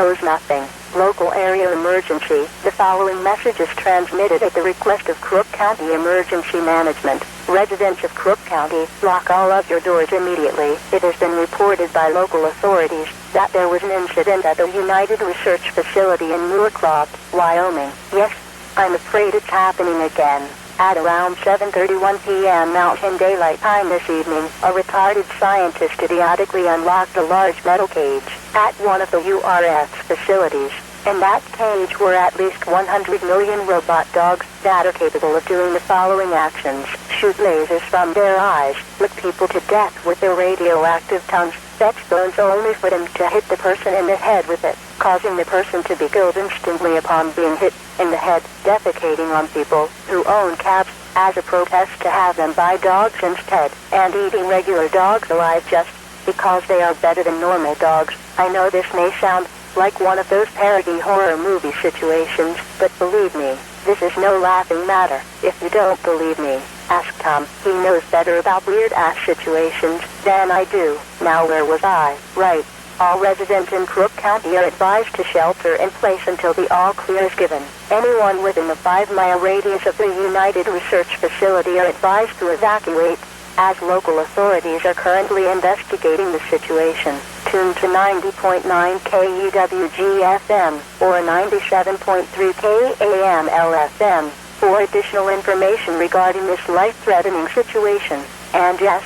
goes nothing. Local area emergency. The following message is transmitted at the request of Crook County Emergency Management. Residents of Crook County, lock all of your doors immediately. It has been reported by local authorities that there was an incident at the United Research Facility in Moorcroft, Wyoming. Yes, I'm afraid it's happening again. At around 7:31 p.m. Mountain Daylight Time this evening, a retarded scientist idiotically unlocked a large metal cage at one of the URS facilities. In that cage were at least 100 million robot dogs that are capable of doing the following actions: shoot lasers from their eyes, lick people to death with their radioactive tongues, fetch bones only for them to hit the person in the head with it, causing the person to be killed instantly upon being hit in the head, defecating on people who own cats as a protest to have them buy dogs instead, and eating regular dogs alive just because they are better than normal dogs. I know this may sound like one of those parody horror movie situations, but believe me, this is no laughing matter. If you don't believe me, ask Tom. He knows better about weird-ass situations than I do. Now where was I? Right. All residents in Crook County are advised to shelter in place until the all-clear is given. Anyone within a 5-mile radius of the United Research Facility are advised to evacuate, as local authorities are currently investigating the situation. Tune to 90.9 KUWG-FM or 97.3 KAML-FM for additional information regarding this life-threatening situation. And yes,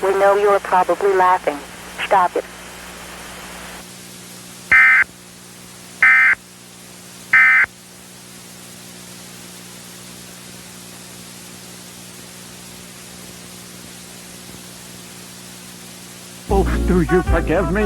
we know you're probably laughing. Stop it. Oh, do you forgive me?